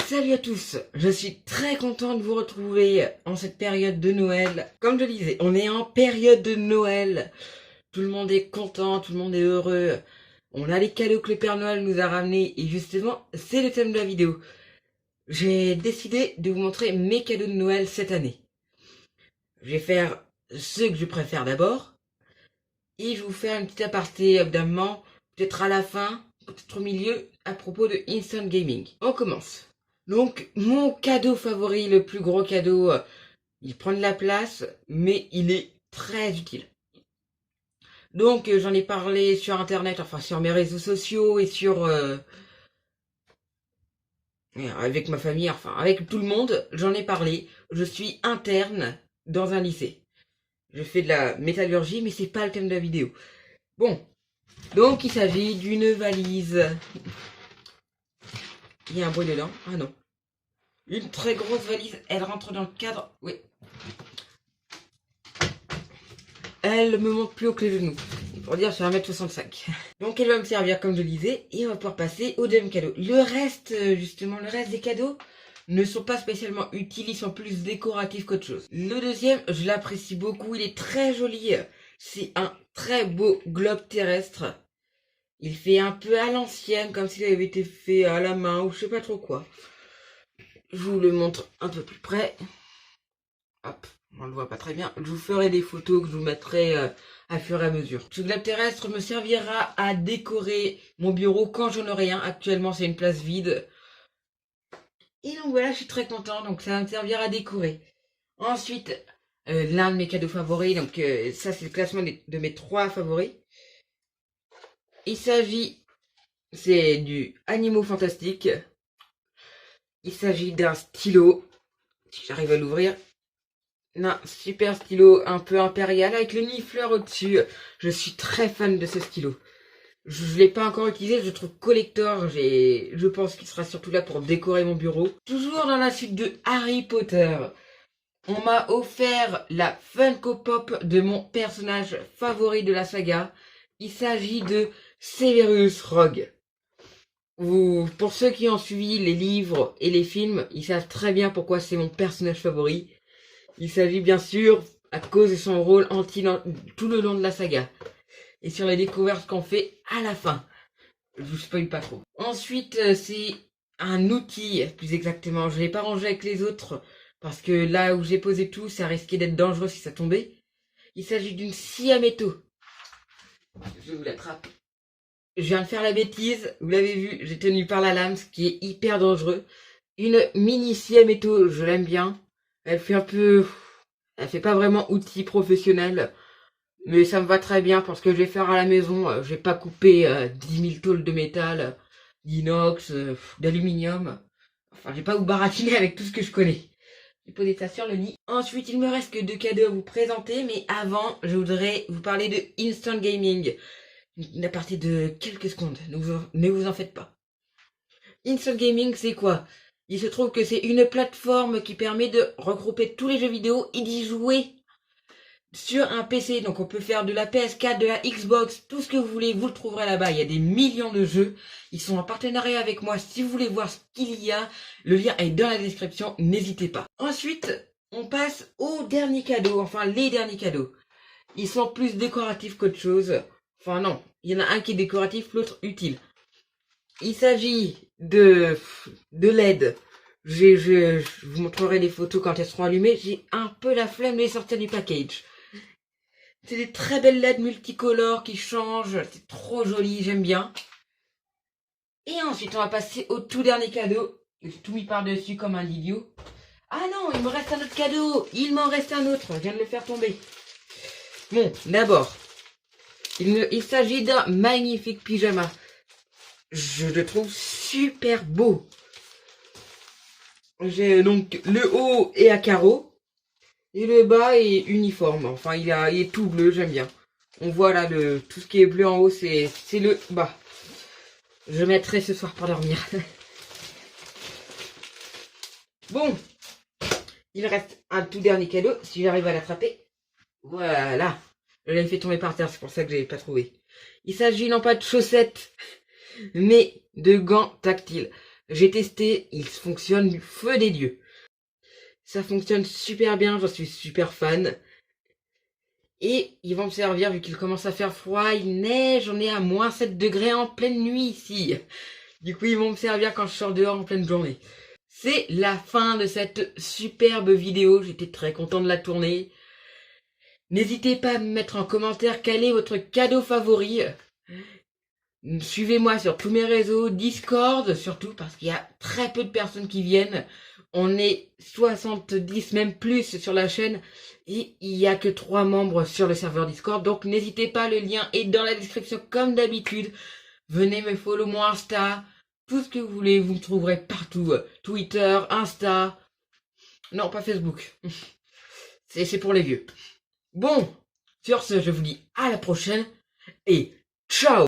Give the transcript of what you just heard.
Salut à tous, je suis très content de vous retrouver en cette période de Noël. Comme je disais, on est en période de Noël. Tout le monde est content, tout le monde est heureux. On a les cadeaux que le Père Noël nous a ramenés et justement, c'est le thème de la vidéo. J'ai décidé de vous montrer mes cadeaux de Noël cette année. Je vais faire ceux que je préfère d'abord et je vais vous faire une petite aparté évidemment, peut-être à la fin, peut-être au milieu, à propos de Instant Gaming. On commence. Donc, mon cadeau favori, le plus gros cadeau, il prend de la place, mais il est très utile. Donc, j'en ai parlé sur internet, enfin sur mes réseaux sociaux et avec ma famille, enfin avec tout le monde, j'en ai parlé. Je suis interne dans un lycée. Je fais de la métallurgie, mais c'est pas le thème de la vidéo. Bon, donc il s'agit d'une valise. Il y a un bruit dedans. Ah non. Une très grosse valise, elle rentre dans le cadre. Oui. Elle me monte plus haut que les genoux. Pour dire, je fais 1m65. Donc elle va me servir comme je disais. Et on va pouvoir passer au deuxième cadeau. Le reste, justement, le reste des cadeaux ne sont pas spécialement utiles. Ils sont plus décoratifs qu'autre chose. Le deuxième, je l'apprécie beaucoup. Il est très joli. C'est un très beau globe terrestre. Il fait un peu à l'ancienne, comme s'il avait été fait à la main ou je sais pas trop quoi. Je vous le montre un peu plus près. Hop, on le voit pas très bien. Je vous ferai des photos que je vous mettrai à fur et à mesure. Ce globe terrestre me servira à décorer mon bureau quand j'en aurai un. Actuellement, c'est une place vide. Et donc voilà, je suis très content. Donc ça va me servir à décorer. Ensuite, l'un de mes cadeaux favoris. Donc ça, c'est le classement de mes 3 favoris. Il s'agit, c'est du Animaux Fantastiques. Il s'agit d'un stylo. Si j'arrive à l'ouvrir. Un super stylo un peu impérial avec le nifleur au-dessus. Je suis très fan de ce stylo. Je ne l'ai pas encore utilisé, je le trouve collector. Je pense qu'il sera surtout là pour décorer mon bureau. Toujours dans la suite de Harry Potter. On m'a offert la Funko Pop de mon personnage favori de la saga. Il s'agit de Severus Rogue. Pour ceux qui ont suivi les livres et les films, ils savent très bien pourquoi c'est mon personnage favori. Il s'agit bien sûr à cause de son rôle tout le long de la saga. Et sur les découvertes qu'on fait à la fin. Je vous spoil pas trop. Ensuite, c'est un outil, plus exactement. Je l'ai pas rangé avec les autres. Parce que là où j'ai posé tout, ça risquait d'être dangereux si ça tombait. Il s'agit d'une scie à métaux. Je vous l'attrape. Je viens de faire la bêtise. Vous l'avez vu, j'ai tenu par la lame, ce qui est hyper dangereux. Une mini scie à métaux, je l'aime bien. Elle fait pas vraiment outil professionnel, mais ça me va très bien parce que je vais faire à la maison. Je vais pas couper 10 000 tôles de métal, d'inox, d'aluminium. Enfin, je vais pas vous baratiner avec tout ce que je connais. J'ai posé ça sur le lit. Ensuite, il me reste que 2 cadeaux à vous présenter, mais avant, je voudrais vous parler de Instant Gaming. Une aparté de quelques secondes, ne vous en faites pas. Instant Gaming, c'est quoi? Il se trouve que c'est une plateforme qui permet de regrouper tous les jeux vidéo et d'y jouer sur un PC. Donc on peut faire de la PS4, de la Xbox, tout ce que vous voulez, vous le trouverez là-bas. Il y a des millions de jeux. Ils sont en partenariat avec moi. Si vous voulez voir ce qu'il y a, le lien est dans la description, n'hésitez pas. Ensuite, on passe aux derniers cadeaux, enfin les derniers cadeaux. Ils sont plus décoratifs qu'autre chose. Enfin non, il y en a un qui est décoratif, l'autre utile. Il s'agit de LED. Je vous montrerai les photos quand elles seront allumées. J'ai un peu la flemme de les sortir du package. C'est des très belles LED multicolores qui changent. C'est trop joli, j'aime bien. Et ensuite, on va passer au tout dernier cadeau. J'ai tout mis par-dessus comme un idiot. Ah non, il me reste un autre cadeau. Il m'en reste un autre. Je viens de le faire tomber. Bon, d'abord, il s'agit d'un magnifique pyjama. Je le trouve super beau. J'ai donc le haut est à carreaux et le bas est uniforme. Enfin, il est tout bleu, j'aime bien. On voit là tout ce qui est bleu en haut, c'est le bas. Je mettrai ce soir pour dormir. Bon, il reste un tout dernier cadeau si j'arrive à l'attraper. Voilà, je l'ai fait tomber par terre, c'est pour ça que je l'ai pas trouvé. Il s'agit non pas de chaussettes, mais de gants tactiles. J'ai testé, il fonctionne du feu des dieux. Ça fonctionne super bien, j'en suis super fan. Et ils vont me servir vu qu'il commence à faire froid, il neige, on est à moins 7 degrés en pleine nuit ici. Du coup, ils vont me servir quand je sors dehors en pleine journée. C'est la fin de cette superbe vidéo, j'étais très content de la tourner. N'hésitez pas à me mettre en commentaire quel est votre cadeau favori. Suivez-moi sur tous mes réseaux, Discord surtout parce qu'il y a très peu de personnes qui viennent. On est 70, même plus sur la chaîne et il n'y a que 3 membres sur le serveur Discord. Donc n'hésitez pas, le lien est dans la description comme d'habitude. Venez me follow mon Insta, tout ce que vous voulez, vous me trouverez partout. Twitter, Insta, non pas Facebook. C'est pour les vieux. Bon, sur ce, je vous dis à la prochaine et ciao!